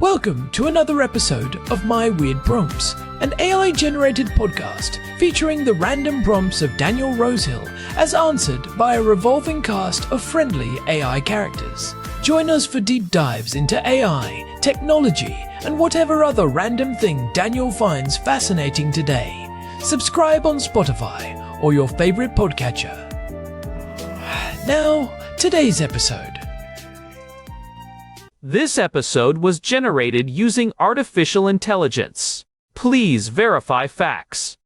Welcome to another episode of My Weird Prompts, an AI-generated podcast featuring the random prompts of Daniel Rosehill as answered by a revolving cast of friendly AI characters. Join us for deep dives into AI, technology, and whatever other random thing Daniel finds fascinating today. Subscribe on Spotify or your favorite podcatcher. Now, today's episode. This episode was generated using artificial intelligence. Please verify facts.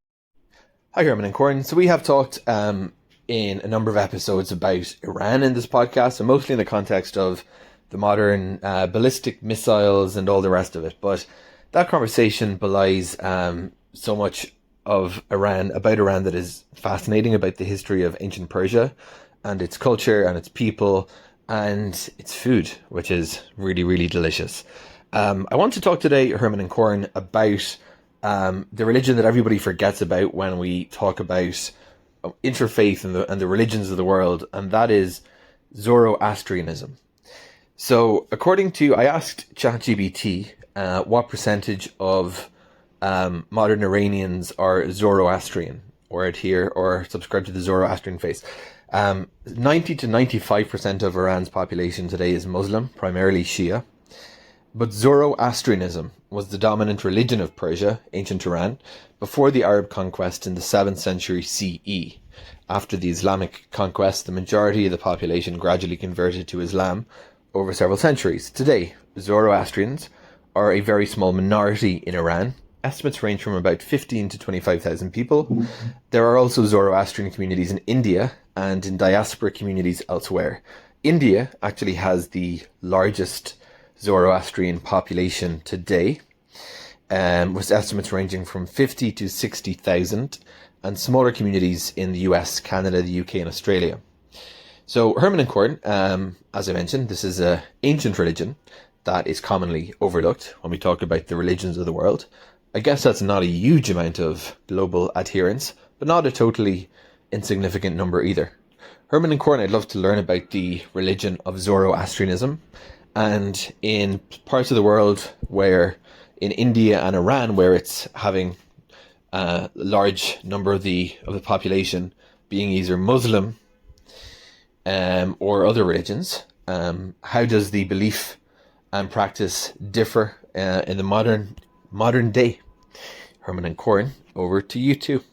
Hi, Herman and Corn. So we have talked in a number of episodes about Iran in this podcast, and mostly in the context of the modern ballistic missiles and all the rest of it. But that conversation belies so much of Iran, that is fascinating, about the history of ancient Persia and its culture and its people and its food, which is really, really delicious. I want to talk today, Herman and Corn, about the religion that everybody forgets about when we talk about interfaith and the religions of the world, and that is Zoroastrianism. So, I asked ChatGPT what percentage of modern Iranians are Zoroastrian, or adhere or subscribe to the Zoroastrian faith. 90 to 95% of Iran's population today is Muslim, primarily Shia. But Zoroastrianism was the dominant religion of Persia, ancient Iran, before the Arab conquest in the 7th century CE. After the Islamic conquest, the majority of the population gradually converted to Islam over several centuries. Today, Zoroastrians are a very small minority in Iran. Estimates range from about 15 to 25,000 people. There are also Zoroastrian communities in India and in diaspora communities elsewhere. India actually has the largest Zoroastrian population today, with estimates ranging from 50 to 60,000, and smaller communities in the US, Canada, the UK, and Australia. So Herman and Corn, as I mentioned, this is an ancient religion that is commonly overlooked when we talk about the religions of the world. I guess that's not a huge amount of global adherence, but not a totally insignificant number either. Herman and Corn, I'd love to learn about the religion of Zoroastrianism, and in parts of the world where, in India and Iran, where it's having a large number of the population being either Muslim or other religions, how does the belief and practice differ in the modern day? Herman and Corn, over to you two.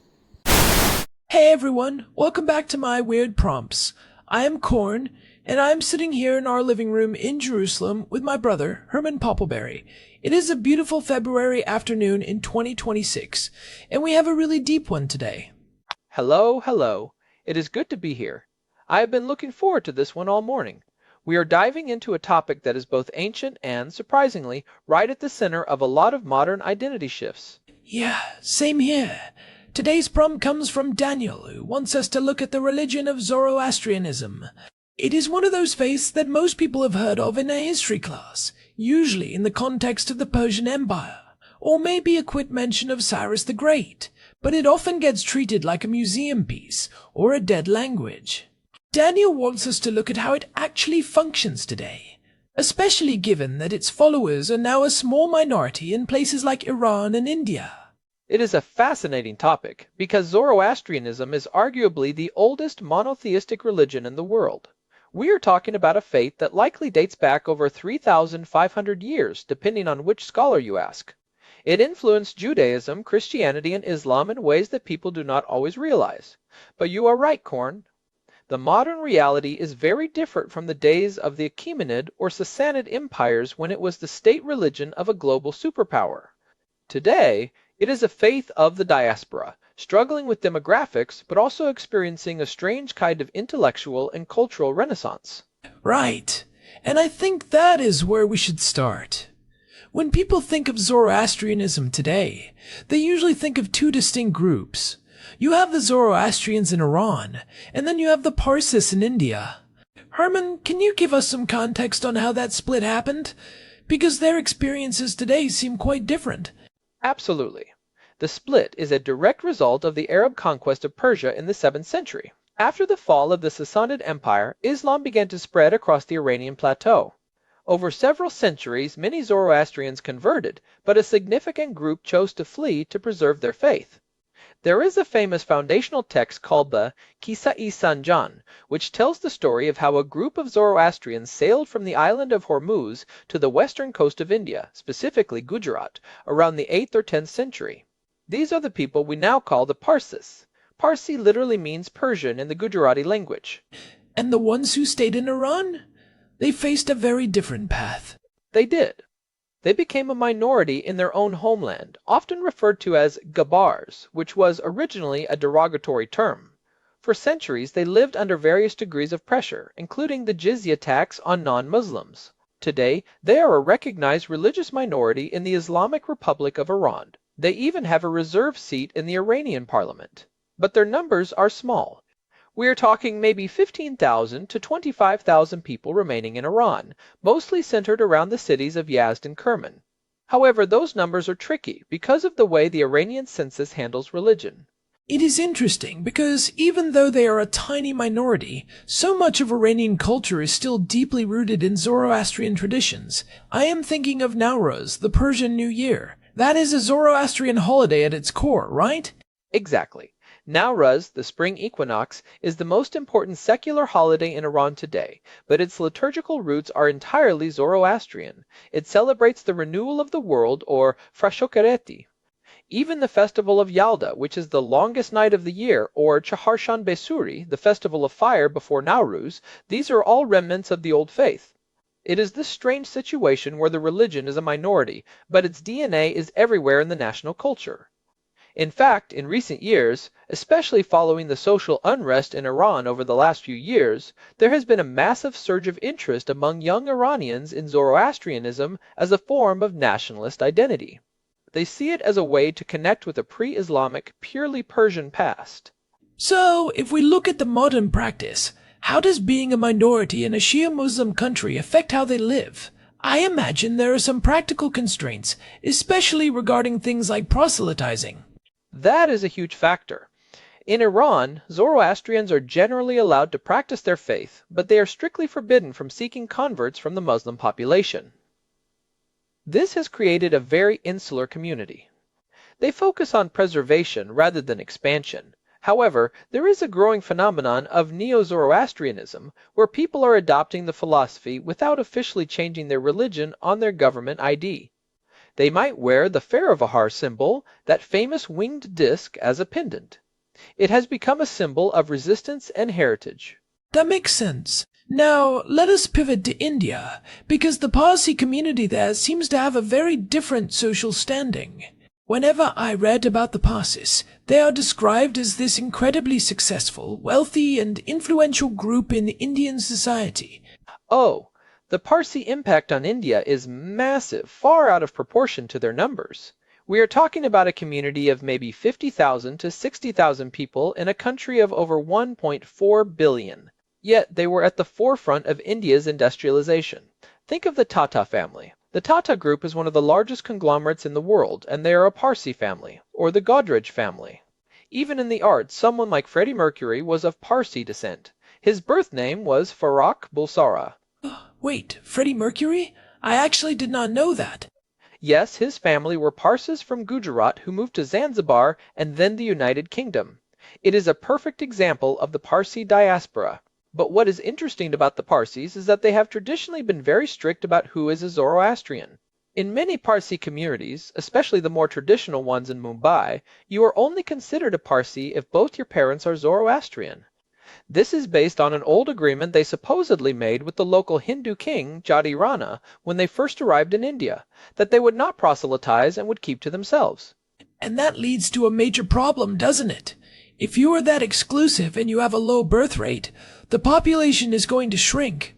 Hey everyone, welcome back to My Weird Prompts. I am Corn, and I am sitting here in our living room in Jerusalem with my brother, Herman Poppleberry. It is a beautiful February afternoon in 2026, and we have a really deep one today. Hello. It is good to be here. I have been looking forward to this one all morning. We are diving into a topic that is both ancient and, surprisingly, right at the center of a lot of modern identity shifts. Yeah, same here. Today's prompt comes from Daniel, who wants us to look at the religion of Zoroastrianism. It is one of those faiths that most people have heard of in a history class, usually in the context of the Persian Empire, or maybe a quick mention of Cyrus the Great, but it often gets treated like a museum piece or a dead language. Daniel wants us to look at how it actually functions today, especially given that its followers are now a small minority in places like Iran and India. It is a fascinating topic because Zoroastrianism is arguably the oldest monotheistic religion in the world. We are talking about a faith that likely dates back over 3,500 years, depending on which scholar you ask. It influenced Judaism, Christianity, and Islam in ways that people do not always realize. But you are right, Corn. The modern reality is very different from the days of the Achaemenid or Sassanid empires when it was the state religion of a global superpower. Today, it is a faith of the diaspora, struggling with demographics, but also experiencing a strange kind of intellectual and cultural renaissance. Right, and I think that is where we should start. When people think of Zoroastrianism today, they usually think of two distinct groups. You have the Zoroastrians in Iran, and then you have the Parsis in India. Herman, can you give us some context on how that split happened? Because their experiences today seem quite different. Absolutely. The split is a direct result of the Arab conquest of Persia in the 7th century. After the fall of the Sassanid Empire, Islam began to spread across the Iranian plateau. Over several centuries, many Zoroastrians converted, but a significant group chose to flee to preserve their faith. There is a famous foundational text called the Kisai-Sanjan, which tells the story of how a group of Zoroastrians sailed from the island of Hormuz to the western coast of India, specifically Gujarat, around the 8th or 10th century. These are the people we now call the Parsis. Parsi literally means Persian in the Gujarati language. And the ones who stayed in Iran? They faced a very different path. They did. They became a minority in their own homeland, often referred to as Gabars, which was originally a derogatory term. For centuries, they lived under various degrees of pressure, including the jizya tax on non-Muslims. Today, they are a recognized religious minority in the Islamic Republic of Iran. They even have a reserve seat in the Iranian parliament. But their numbers are small. We are talking maybe 15,000 to 25,000 people remaining in Iran, mostly centered around the cities of Yazd and Kerman. However, those numbers are tricky because of the way the Iranian census handles religion. It is interesting because even though they are a tiny minority, so much of Iranian culture is still deeply rooted in Zoroastrian traditions. I am thinking of Nowruz, the Persian New Year. That is a Zoroastrian holiday at its core, right? Exactly. Nowruz, the spring equinox, is the most important secular holiday in Iran today, but its liturgical roots are entirely Zoroastrian. It celebrates the renewal of the world, or Frashokereti. Even the festival of Yalda, which is the longest night of the year, or Chaharshan Besuri, the festival of fire before Nowruz, these are all remnants of the old faith. It is this strange situation where the religion is a minority, but its DNA is everywhere in the national culture. In fact, in recent years, especially following the social unrest in Iran over the last few years, there has been a massive surge of interest among young Iranians in Zoroastrianism as a form of nationalist identity. They see it as a way to connect with a pre-Islamic, purely Persian past. So, if we look at the modern practice, how does being a minority in a Shia Muslim country affect how they live? I imagine there are some practical constraints, especially regarding things like proselytizing. That is a huge factor. In Iran, Zoroastrians are generally allowed to practice their faith, but they are strictly forbidden from seeking converts from the Muslim population. This has created a very insular community. They focus on preservation rather than expansion. However, there is a growing phenomenon of Neo-Zoroastrianism, where people are adopting the philosophy without officially changing their religion on their government ID. They might wear the Faravahar symbol, that famous winged disc, as a pendant. It has become a symbol of resistance and heritage. That makes sense. Now, let us pivot to India, because the Parsi community there seems to have a very different social standing. Whenever I read about the Parsis, they are described as this incredibly successful, wealthy, and influential group in Indian society. Oh, the Parsi impact on India is massive, far out of proportion to their numbers. We are talking about a community of maybe 50,000 to 60,000 people in a country of over 1.4 billion. Yet they were at the forefront of India's industrialization. Think of the Tata family. The Tata Group is one of the largest conglomerates in the world, and they are a Parsi family, or the Godrej family. Even in the arts, someone like Freddie Mercury was of Parsi descent. His birth name was Farrokh Bulsara. Wait, Freddie Mercury? I actually did not know that. Yes, his family were Parsis from Gujarat who moved to Zanzibar and then the United Kingdom. It is a perfect example of the Parsi diaspora. But what is interesting about the Parsis is that they have traditionally been very strict about who is a Zoroastrian. In many Parsi communities, especially the more traditional ones in Mumbai, you are only considered a Parsi if both your parents are Zoroastrian. This is based on an old agreement they supposedly made with the local Hindu king, Jadi Rana, when they first arrived in India, that they would not proselytize and would keep to themselves. And that leads to a major problem, doesn't it? If you are that exclusive and you have a low birth rate, the population is going to shrink.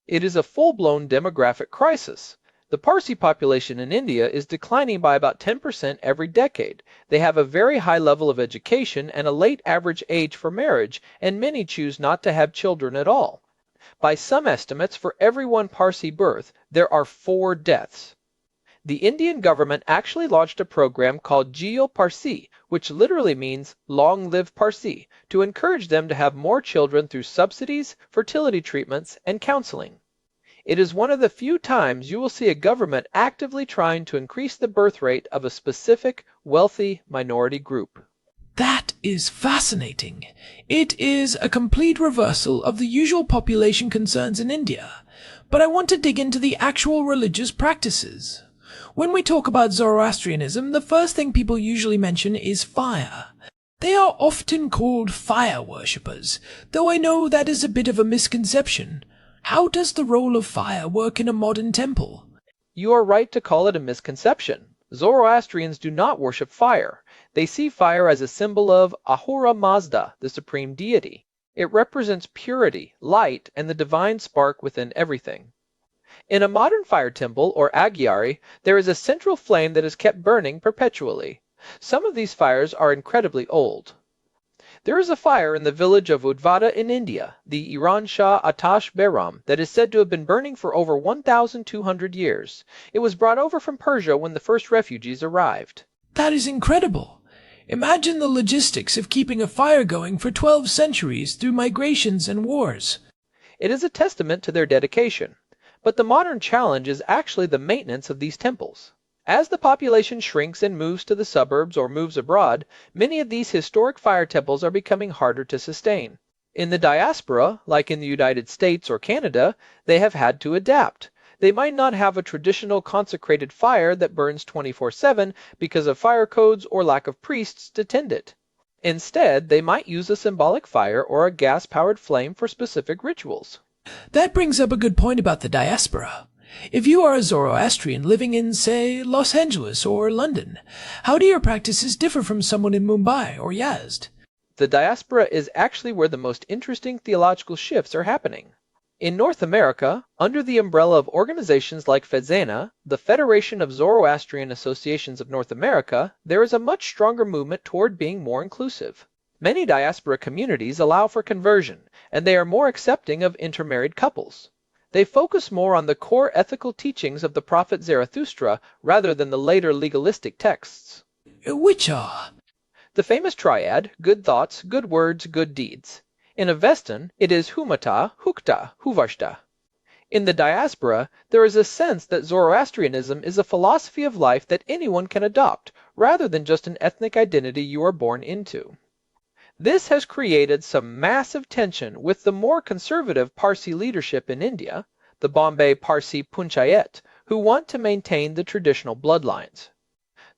It is a full-blown demographic crisis. The Parsi population in India is declining by about 10% every decade. They have a very high level of education and a late average age for marriage, and many choose not to have children at all. By some estimates, for every one Parsi birth, there are 4 deaths. The Indian government actually launched a program called Jio Parsi, which literally means Long Live Parsi, to encourage them to have more children through subsidies, fertility treatments, and counseling. It is one of the few times you will see a government actively trying to increase the birth rate of a specific, wealthy minority group. That is fascinating. It is a complete reversal of the usual population concerns in India. But I want to dig into the actual religious practices. When we talk about Zoroastrianism, the first thing people usually mention is fire. They are often called fire worshippers, though I know that is a bit of a misconception. How does the role of fire work in a modern temple? You are right to call it a misconception. Zoroastrians do not worship fire. They see fire as a symbol of Ahura Mazda, the supreme deity. It represents purity, light, and the divine spark within everything. In a modern fire temple, or agyari, there is a central flame that is kept burning perpetually. Some of these fires are incredibly old. There is a fire in the village of Udvada in India, the Iran Shah Atash Behram, that is said to have been burning for over 1,200 years. It was brought over from Persia when the first refugees arrived. That is incredible. Imagine the logistics of keeping a fire going for 12 centuries through migrations and wars. It is a testament to their dedication. But the modern challenge is actually the maintenance of these temples. As the population shrinks and moves to the suburbs or moves abroad, many of these historic fire temples are becoming harder to sustain. In the diaspora, like in the United States or Canada, they have had to adapt. They might not have a traditional consecrated fire that burns 24/7 because of fire codes or lack of priests to tend it. Instead, they might use a symbolic fire or a gas-powered flame for specific rituals. That brings up a good point about the diaspora. If you are a Zoroastrian living in, say, Los Angeles or London, how do your practices differ from someone in Mumbai or Yazd? The diaspora is actually where the most interesting theological shifts are happening. In North America, under the umbrella of organizations like FEZANA, the Federation of Zoroastrian Associations of North America, there is a much stronger movement toward being more inclusive. Many diaspora communities allow for conversion, and they are more accepting of intermarried couples. They focus more on the core ethical teachings of the prophet Zarathustra rather than the later legalistic texts. Which are? The famous triad, good thoughts, good words, good deeds. In Avestan, it is humata, hukta, huvashta. In the diaspora, there is a sense that Zoroastrianism is a philosophy of life that anyone can adopt, rather than just an ethnic identity you are born into. This has created some massive tension with the more conservative Parsi leadership in India, the Bombay Parsi Panchayat, who want to maintain the traditional bloodlines.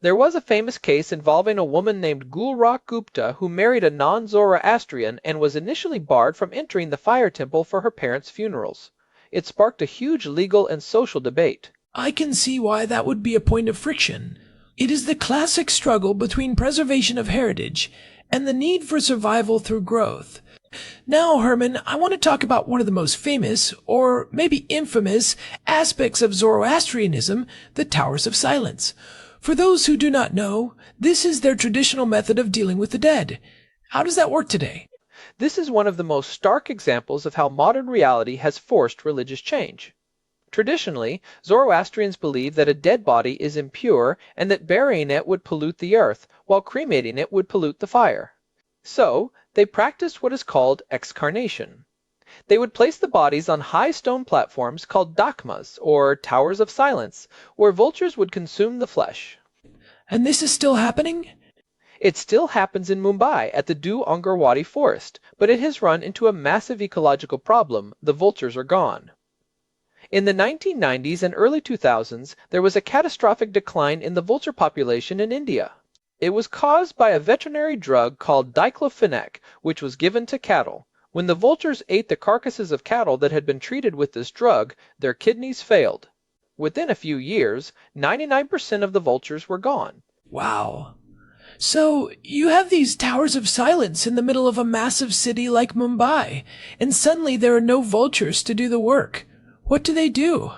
There was a famous case involving a woman named Gulrak Gupta who married a non-Zoroastrian and was initially barred from entering the fire temple for her parents' funerals. It sparked a huge legal and social debate. I can see why that would be a point of friction. It is the classic struggle between preservation of heritage and the need for survival through growth. Now, Herman, I want to talk about one of the most famous, or maybe infamous, aspects of Zoroastrianism, the Towers of Silence. For those who do not know, this is their traditional method of dealing with the dead. How does that work today? This is one of the most stark examples of how modern reality has forced religious change. Traditionally, Zoroastrians believe that a dead body is impure and that burying it would pollute the earth, while cremating it would pollute the fire. So, they practiced what is called excarnation. They would place the bodies on high stone platforms called dakmas, or towers of silence, where vultures would consume the flesh. And this is still happening? It still happens in Mumbai at the Dew Angarwadi forest, but it has run into a massive ecological problem. The vultures are gone. In the 1990s and early 2000s, there was a catastrophic decline in the vulture population in India. It was caused by a veterinary drug called diclofenac, which was given to cattle. When the vultures ate the carcasses of cattle that had been treated with this drug, their kidneys failed. Within a few years, 99% of the vultures were gone. Wow. So, you have these towers of silence in the middle of a massive city like Mumbai, and suddenly there are no vultures to do the work. What do they do?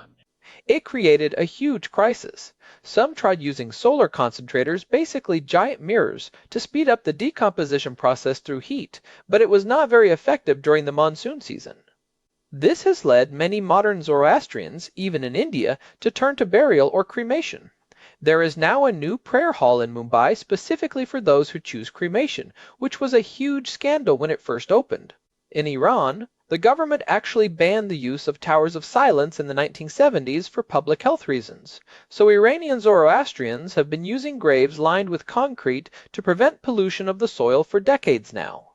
It created a huge crisis. Some tried using solar concentrators, basically giant mirrors, to speed up the decomposition process through heat, but it was not very effective during the monsoon season. This has led many modern Zoroastrians, even in India, to turn to burial or cremation. There is now a new prayer hall in Mumbai specifically for those who choose cremation, which was a huge scandal when it first opened. In Iran, The government actually banned the use of towers of silence in the 1970s for public health reasons, so Iranian Zoroastrians have been using graves lined with concrete to prevent pollution of the soil for decades now.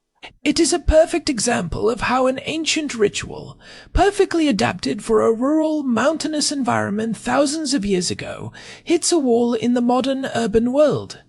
It is a perfect example of how an ancient ritual, perfectly adapted for a rural, mountainous environment thousands of years ago, hits a wall in the modern urban world.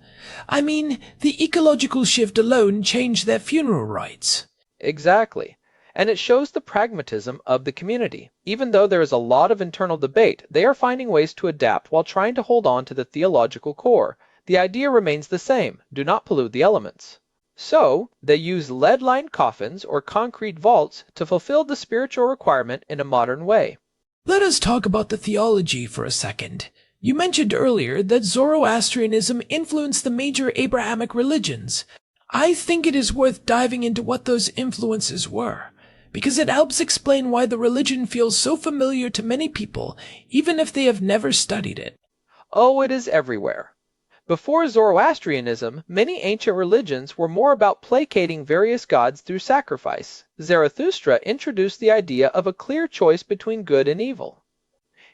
I mean, the ecological shift alone changed their funeral rites. Exactly. And it shows the pragmatism of the community. Even though there is a lot of internal debate, they are finding ways to adapt while trying to hold on to the theological core. The idea remains the same: do not pollute the elements. So, they use lead-lined coffins or concrete vaults to fulfill the spiritual requirement in a modern way. Let us talk about the theology for a second. You mentioned earlier that Zoroastrianism influenced the major Abrahamic religions. I think it is worth diving into what those influences were, because it helps explain why the religion feels so familiar to many people, even if they have never studied it. Oh, it is everywhere. Before Zoroastrianism, many ancient religions were more about placating various gods through sacrifice. Zarathustra introduced the idea of a clear choice between good and evil.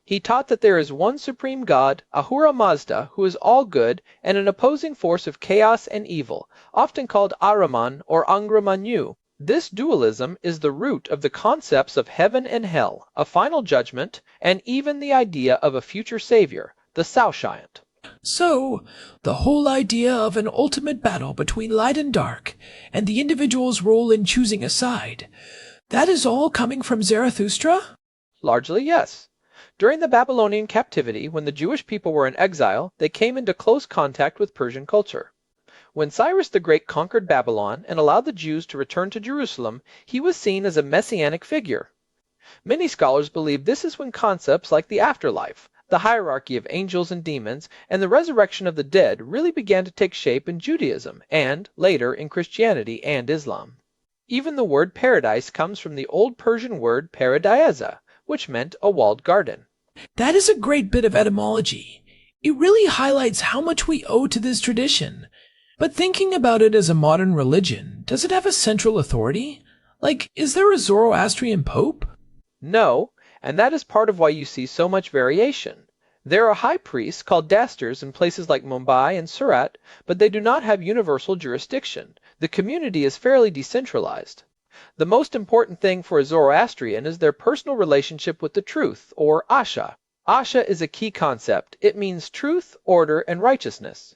He taught that there is one supreme God, Ahura Mazda, who is all good, and an opposing force of chaos and evil, often called Ahriman or Angra Mainyu. This dualism is the root of the concepts of heaven and hell, a final judgment, and even the idea of a future savior, the Saoshyant. So, the whole idea of an ultimate battle between light and dark, and the individual's role in choosing a side, that is all coming from Zarathustra? Largely, yes. During the Babylonian captivity, when the Jewish people were in exile, they came into close contact with Persian culture. When Cyrus the Great conquered Babylon and allowed the Jews to return to Jerusalem, he was seen as a messianic figure. Many scholars believe this is when concepts like the afterlife, the hierarchy of angels and demons, and the resurrection of the dead really began to take shape in Judaism and, later, in Christianity and Islam. Even the word paradise comes from the Old Persian word paradiesa, which meant a walled garden. That is a great bit of etymology. It really highlights how much we owe to this tradition. But thinking about it as a modern religion, does it have a central authority? Like, is there a Zoroastrian pope? No, and that is part of why you see so much variation. There are high priests called dasters in places like Mumbai and Surat, but they do not have universal jurisdiction. The community is fairly decentralized. The most important thing for a Zoroastrian is their personal relationship with the truth, or Asha. Asha is a key concept. It means truth, order, and righteousness.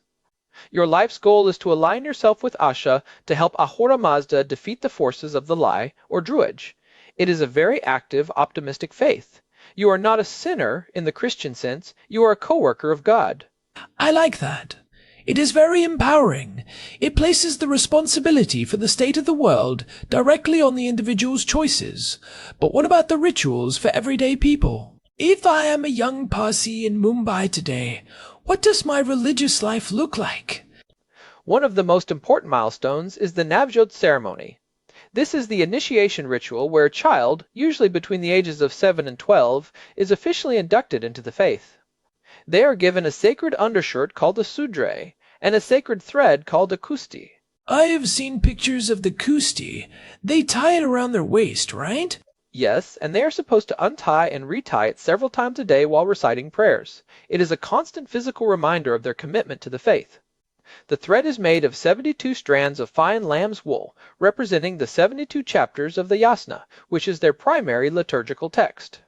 Your life's goal is to align yourself with Asha to help Ahura Mazda defeat the forces of the lie, or Druid. It is a very active, optimistic faith. You are not a sinner in the Christian sense, you are a co-worker of God. I like that. It is very empowering. It places the responsibility for the state of the world directly on the individual's choices. But what about the rituals for everyday people? If I am a young Parsi in Mumbai today, what does my religious life look like? One of the most important milestones is the Navjot ceremony. This is the initiation ritual where a child, usually between the ages of 7 and 12, is officially inducted into the faith. They are given a sacred undershirt called a sudre, and a sacred thread called a kusti. I have seen pictures of the kusti. They tie it around their waist, right? Yes, and they are supposed to untie and retie it several times a day while reciting prayers. It is a constant physical reminder of their commitment to the faith. The thread is made of 72 strands of fine lamb's wool, representing the 72 chapters of the Yasna, which is their primary liturgical text.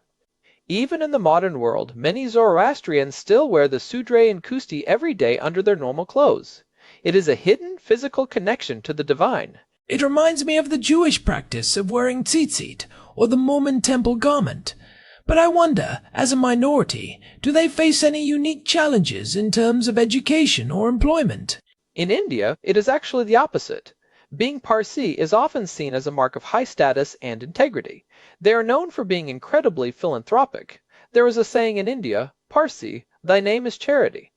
Even in the modern world, many Zoroastrians still wear the sudre and kusti every day under their normal clothes. It is a hidden physical connection to the divine. It reminds me of the Jewish practice of wearing tzitzit, or the Mormon temple garment. But I wonder, as a minority, do they face any unique challenges in terms of education or employment? In India, it is actually the opposite. Being Parsi is often seen as a mark of high status and integrity. They are known for being incredibly philanthropic. There is a saying in India, Parsi, thy name is charity.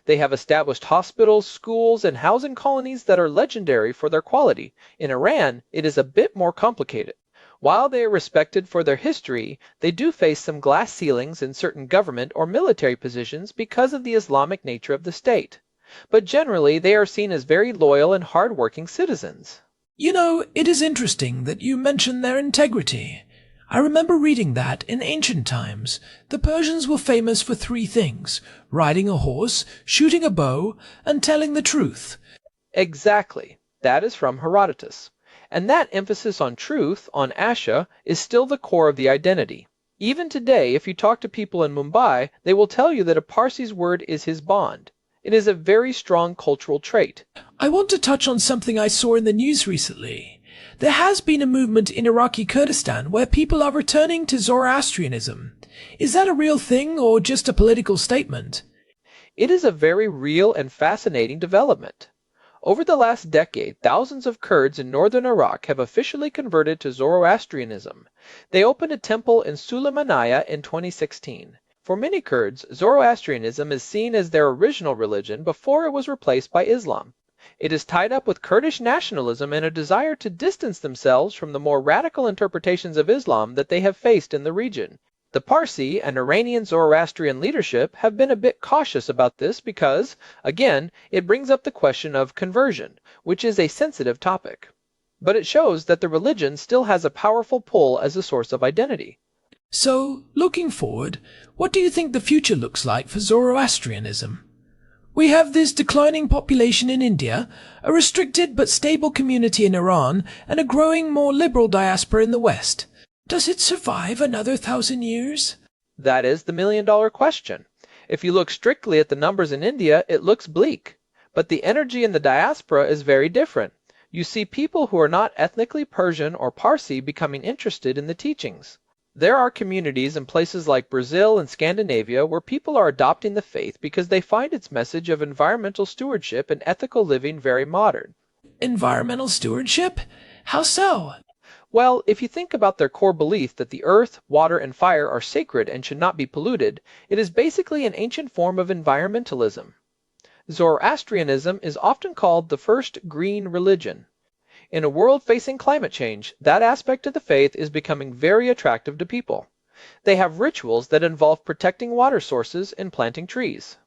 They have established hospitals, schools, and housing colonies that are legendary for their quality. In Iran, it is a bit more complicated. While they are respected for their history, they do face some glass ceilings in certain government or military positions because of the Islamic nature of the state. But generally, they are seen as very loyal and hard-working citizens. You know, it is interesting that you mention their integrity. I remember reading that in ancient times, the Persians were famous for three things: riding a horse, shooting a bow, and telling the truth. Exactly. That is from Herodotus. And that emphasis on truth, on Asha, is still the core of the identity. Even today, if you talk to people in Mumbai, they will tell you that a Parsi's word is his bond. It is a very strong cultural trait. I want to touch on something I saw in the news recently. There has been a movement in Iraqi Kurdistan where people are returning to Zoroastrianism. Is that a real thing or just a political statement? It is a very real and fascinating development. Over the last decade, thousands of Kurds in northern Iraq have officially converted to Zoroastrianism. They opened a temple in Sulaymaniyah in 2016. For many Kurds, Zoroastrianism is seen as their original religion before it was replaced by Islam. It is tied up with Kurdish nationalism and a desire to distance themselves from the more radical interpretations of Islam that they have faced in the region. The Parsi and Iranian Zoroastrian leadership have been a bit cautious about this because, again, it brings up the question of conversion, which is a sensitive topic. But it shows that the religion still has a powerful pull as a source of identity. So, looking forward, what do you think the future looks like for Zoroastrianism? We have this declining population in India, a restricted but stable community in Iran, and a growing, more liberal diaspora in the West. Does it survive another 1,000 years? That is the million-dollar question. If you look strictly at the numbers in India, it looks bleak. But the energy in the diaspora is very different. You see people who are not ethnically Persian or Parsi becoming interested in the teachings. There are communities in places like Brazil and Scandinavia where people are adopting the faith because they find its message of environmental stewardship and ethical living very modern. Environmental stewardship? How so? Well, if you think about their core belief that the earth, water, and fire are sacred and should not be polluted, it is basically an ancient form of environmentalism. Zoroastrianism is often called the first green religion. In a world facing climate change, that aspect of the faith is becoming very attractive to people. They have rituals that involve protecting water sources and planting trees.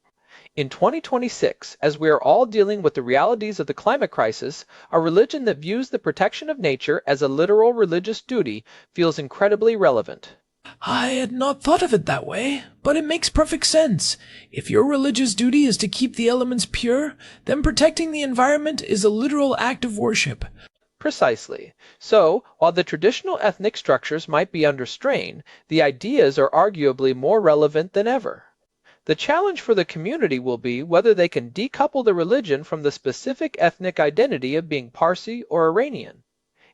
In 2026, as we are all dealing with the realities of the climate crisis, a religion that views the protection of nature as a literal religious duty feels incredibly relevant. I had not thought of it that way, but it makes perfect sense. If your religious duty is to keep the elements pure, then protecting the environment is a literal act of worship. Precisely. So, while the traditional ethnic structures might be under strain, the ideas are arguably more relevant than ever. The challenge for the community will be whether they can decouple the religion from the specific ethnic identity of being Parsi or Iranian.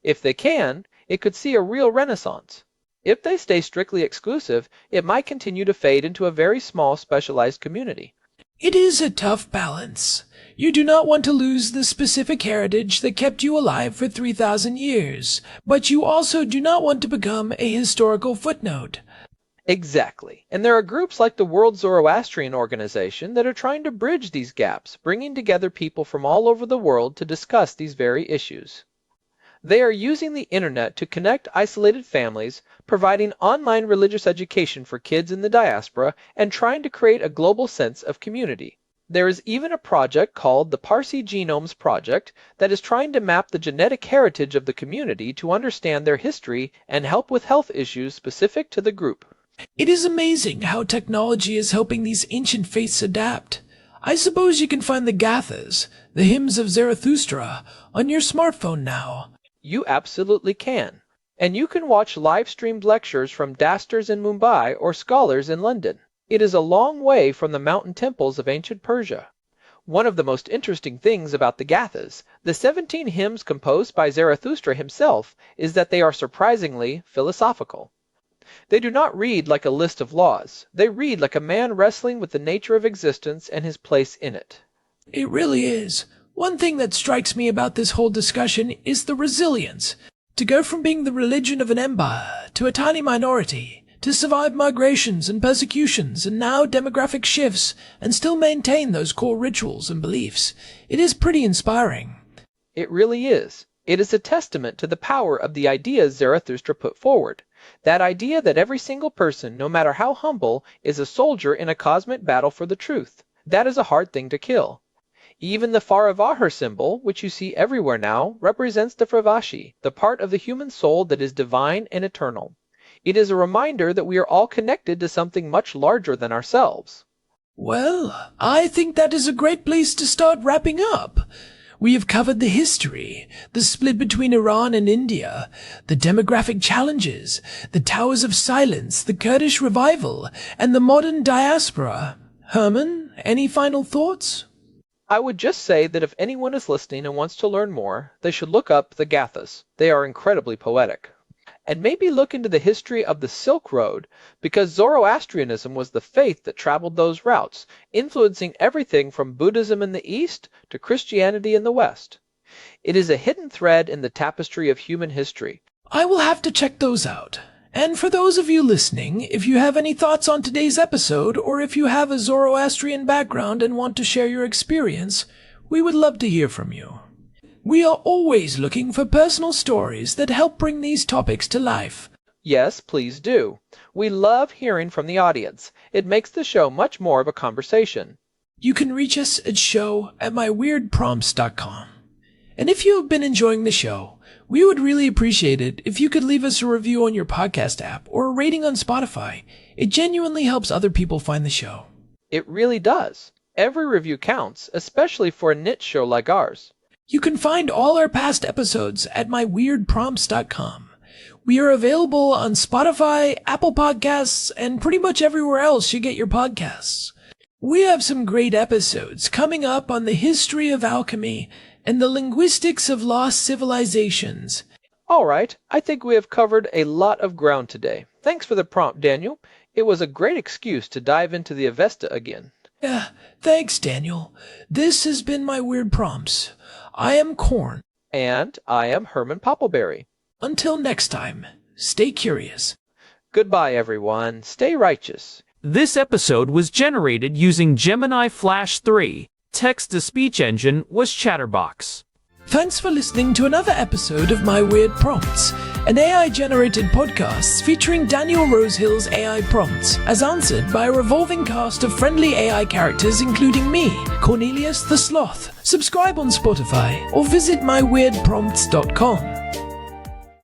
If they can, it could see a real renaissance. If they stay strictly exclusive, it might continue to fade into a very small specialized community. It is a tough balance. You do not want to lose the specific heritage that kept you alive for 3,000 years, but you also do not want to become a historical footnote. Exactly. And there are groups like the World Zoroastrian Organization that are trying to bridge these gaps, bringing together people from all over the world to discuss these very issues. They are using the internet to connect isolated families, providing online religious education for kids in the diaspora, and trying to create a global sense of community. There is even a project called the Parsi Genomes Project that is trying to map the genetic heritage of the community to understand their history and help with health issues specific to the group. It is amazing how technology is helping these ancient faiths adapt. I suppose you can find the Gathas, the hymns of Zarathustra, on your smartphone now. You absolutely can. And you can watch live-streamed lectures from dasters in Mumbai or scholars in London. It is a long way from the mountain temples of ancient Persia. One of the most interesting things about the Gathas, the 17 hymns composed by Zarathustra himself, is that they are surprisingly philosophical. They do not read like a list of laws. They read like a man wrestling with the nature of existence and his place in it. It really is. One thing that strikes me about this whole discussion is the resilience. To go from being the religion of an empire to a tiny minority, to survive migrations and persecutions and now demographic shifts and still maintain those core rituals and beliefs. It is pretty inspiring. It really is. It is a testament to the power of the ideas Zarathustra put forward. That idea that every single person, no matter how humble, is a soldier in a cosmic battle for the truth. That is a hard thing to kill. Even the Faravaher symbol, which you see everywhere now, represents the Fravashi, the part of the human soul that is divine and eternal. It is a reminder that we are all connected to something much larger than ourselves. Well, I think that is a great place to start wrapping up. We have covered the history, the split between Iran and India, the demographic challenges, the Towers of Silence, the Kurdish revival, and the modern diaspora. Herman, any final thoughts? I would just say that if anyone is listening and wants to learn more, they should look up the Gathas. They are incredibly poetic. And maybe look into the history of the Silk Road, because Zoroastrianism was the faith that traveled those routes, influencing everything from Buddhism in the East to Christianity in the West. It is a hidden thread in the tapestry of human history. I will have to check those out. And for those of you listening, if you have any thoughts on today's episode, or if you have a Zoroastrian background and want to share your experience, we would love to hear from you. We are always looking for personal stories that help bring these topics to life. Yes, please do. We love hearing from the audience. It makes the show much more of a conversation. You can reach us at show@myweirdprompts.com. And if you have been enjoying the show, we would really appreciate it if you could leave us a review on your podcast app or a rating on Spotify. It genuinely helps other people find the show. It really does. Every review counts, especially for a niche show like ours. You can find all our past episodes at myweirdprompts.com. We are available on Spotify, Apple Podcasts, and pretty much everywhere else you get your podcasts. We have some great episodes coming up on the history of alchemy and the linguistics of lost civilizations. All right, I think we have covered a lot of ground today. Thanks for the prompt, Daniel. It was a great excuse to dive into the Avesta again. Yeah, thanks, Daniel. This has been My Weird Prompts. I am Corn. And I am Herman Poppleberry. Until next time, stay curious. Goodbye, everyone. Stay righteous. This episode was generated using Gemini Flash 3. Text-to-speech engine was Chatterbox. Thanks for listening to another episode of My Weird Prompts, an AI-generated podcast featuring Daniel Rosehill's AI prompts, as answered by a revolving cast of friendly AI characters including me, Cornelius the Sloth. Subscribe on Spotify or visit myweirdprompts.com.